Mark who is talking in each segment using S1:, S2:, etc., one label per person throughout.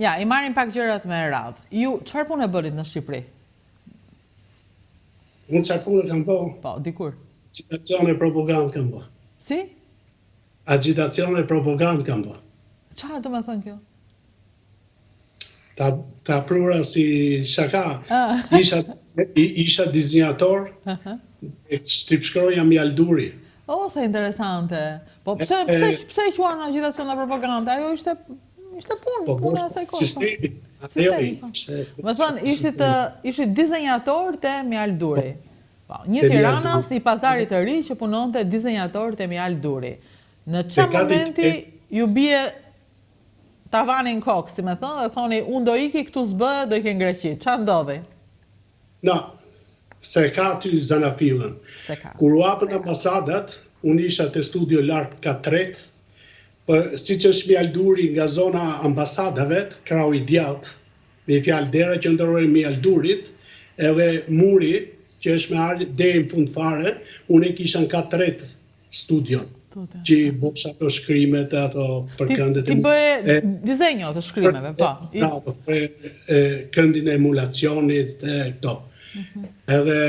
S1: Ja, i marrin pak gjërat me radhë. Ju, çfarë punë bërit në Shqipëri?
S2: Unë çfarë punë kam bërë?
S1: Po, dikur.
S2: Agitacione propagandë kam bërë.
S1: Si?
S2: Agitacione propagandë kam bërë.
S1: Çfarë do të thënë kjo?
S2: Ta prura si shaka. Isha dizinjator, shtypshkroja Mjalduri.
S1: O, sa interesante. Po pse i quan agitacione propagandë? Ajo ishte puna asaj kohë.
S2: Sistemi.
S1: Më thënë, ishit dizenjator të Mjalduri. Një Tiranas i pazarit të ri që punonte dizenjator të Mjalduri. Në që momenti ju bie tavanin kokë, si me thënë, dhe thoni, unë do iki këtu zbë, do iki në Greqi. Qa ndodhi?
S2: No, se ka ty zanafilën. Kur u hapën ambasadat, unë isha të studio lartë katret, si që është Mjalduri nga zona ambasadave, krau i djatë, me fjalë dera që ndërore Mjaldurit, edhe muri, që është me arë deri në fund fare, unë e kisha në katret studion, që i bosh ato shkrimet, ato për këndet.
S1: Ti bëhe dizenjo të shkrimeve, po?
S2: Këndin e emulacionit, këto. Edhe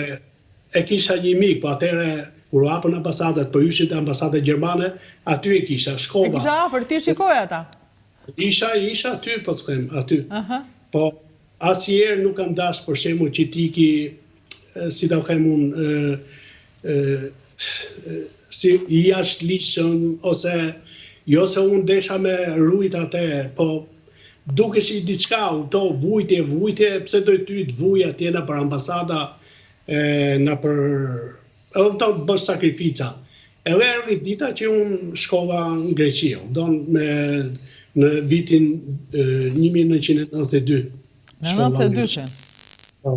S2: e kisha një mik, po atere, kur u hapën ambasadat, po ishin të ambasadat gjermane, aty e kisha, shkova.
S1: E kisha afër, ti shikoj ata?
S2: Isha aty, po të them, aty. Po, asnjëherë nuk kam dash, për shembull, që ti ki, si ta them unë, si i jashtë liqën, ose jo se unë desha me rujt atë, po dukesh i diçka, to vujtje, pse doj ty të vuj atje në për ambasada, në për, edhe të bësh sakrifica. Edhe erdhi dita që unë shkova në Greqi, në vitin 1992.
S1: Në 92-shën?
S2: Po.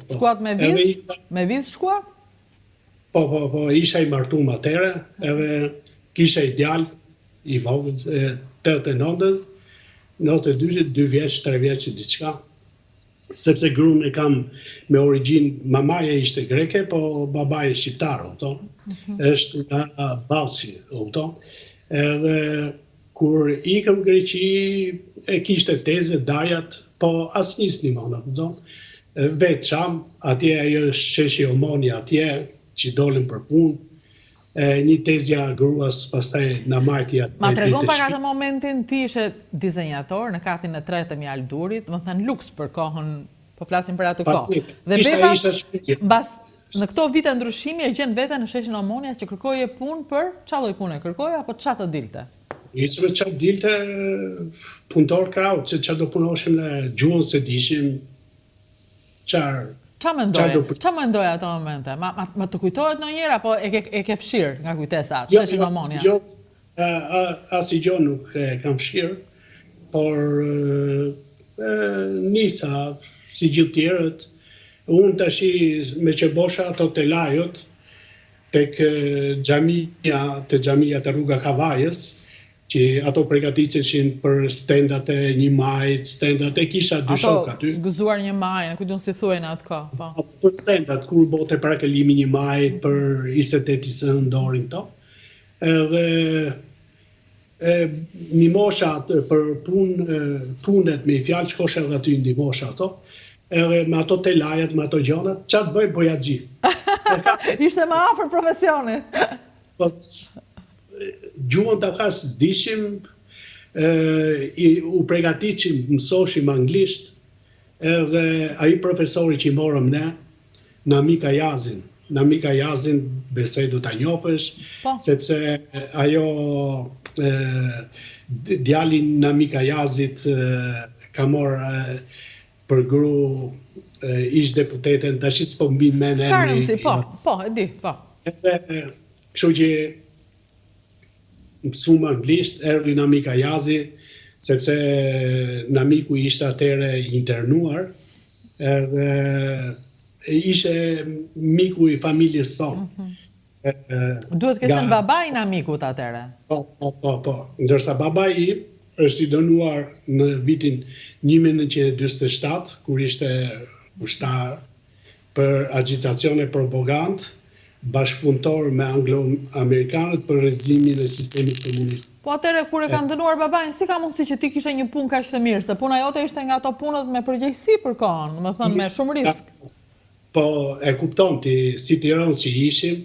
S1: Shkuat me vizë? Me vizë shkuat?
S2: Po, isha i martum atere, edhe kisha i djallë, i vogël, 89, 92, 2 vjeç, 3 vjeç, diçka. Sepse grunë e kam me origjinë, mamaja ishte greke, po babaja shqiptar, është nga Ballci, edhe kur ikëm Greqi, e kishte teze, dajat, po as nisni mona, vetë qam, atje ajo sheshi Omoni atje, që dolin për punë, një tezja gruas, pastaj në marti atë.
S1: Ma tregon pak atë momentin ti ishe dizenjator në katin e 3 të Mjaldurit, më thënë luks për kohën, po flasim për atë kohë. Dhe Beva, në këto vite ndryshimi e gjenë vete në sheshin Omonia që kërkoje punë për qa lloj pune kërkoje, apo qa të dilte?
S2: Ishte me qa dilte punëtor kraut, që qa do punoshim në gjuhën se dishim, qarë.
S1: Qa më ndoja ato momente? Ma të kujtohet në njëra, apo e ke fshirë nga kujtesa, sheshin Omonia?
S2: As i gjo nuk kam fshirë, por nisa, si gjithë tjerët, unë të shi me që bosha ato të lajot, tek gjamia të rruga Kavajës, që ato pregatiteshin për stendat e 1 majt, stendat e kisha dy shok aty.
S1: Ato gëzuar 1 maj, në kujtun si thuaj në atë ka.
S2: Për stendat, kur bote prakelimi 1 majt, për 28 ndorin to. Edhe një mosha për punet me i fjallë, shkosha edhe aty një mosha ato, edhe me ato të lajat, me ato gjonat, qatë bëj bojagji.
S1: Ishte më afër profesionit.
S2: Gjuhën të ka së dishim, u pregatishim, mësoshim anglisht, edhe aji profesori që i morëm ne, Namika Jazin, besej du t'a njofesh, sepse ajo djalin Namika Jazit ka morë për gru ish deputeten, të ashtë s'po mbi mene.
S1: S'karëm si, po, e di, po.
S2: Kështu që mësum anglisht, erdhi Namika Jazi, sepse Namiku ishte atere internuar, ishe miku i familjes tonë.
S1: Duhet kësën babaj Namikut atere?
S2: Po. Ndërsa babaj i është i dënuar në vitin 1947, kur ishte ushtar për agitacione propagandë, bashkëpunëtor me anglo-amerikanët për rrezimin e sistemit komunist.
S1: Po atëre, kur e kanë dënuar babain, si ka mundësi që ti kishe një punë kaq të mirë, se puna jote ishte nga ato punët me përgjegjësi për kohën, më thënë me shumë risk.
S2: Po e kupton ti, si Tiranë që ishim,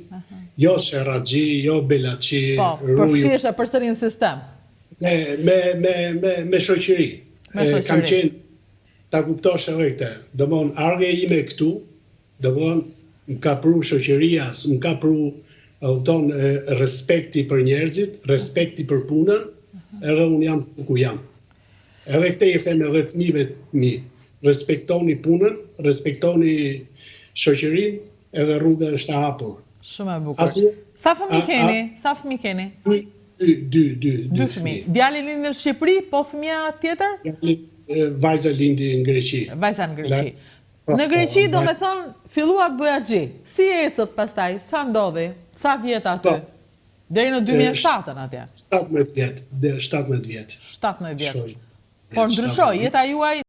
S2: jo Sherraxhi, jo Belaçi,
S1: Po, përfshirëshe përsëri në sistem.
S2: Me shoqëri. Kam qenë, ta kuptosh edhe këtë, domthon argja ime këtu, domthon më ka pru shoqëria, më ka pru respekti për njerëzit, respekti për punën, edhe unë jam ku jam. Edhe këte i them edhe fëmijëve mi, respektoni punën, respektoni shoqërinë, edhe rruga është e hapur.
S1: Shumë e bukur. Sa fëmijë keni? Dy fëmijë. Djali lindi në Shqipëri, po fëmija tjetër?
S2: Vajza lindi në Greqi.
S1: Vajza në Greqi. Në Greqi do me thonë, fillua të bëja gji. Si ecët pastaj, sa ndodhi, sa vjetë aty? Deri në 2007 atje?
S2: 17 vjetë.
S1: 17 vjetë. Por ndryshoj, jeta juaj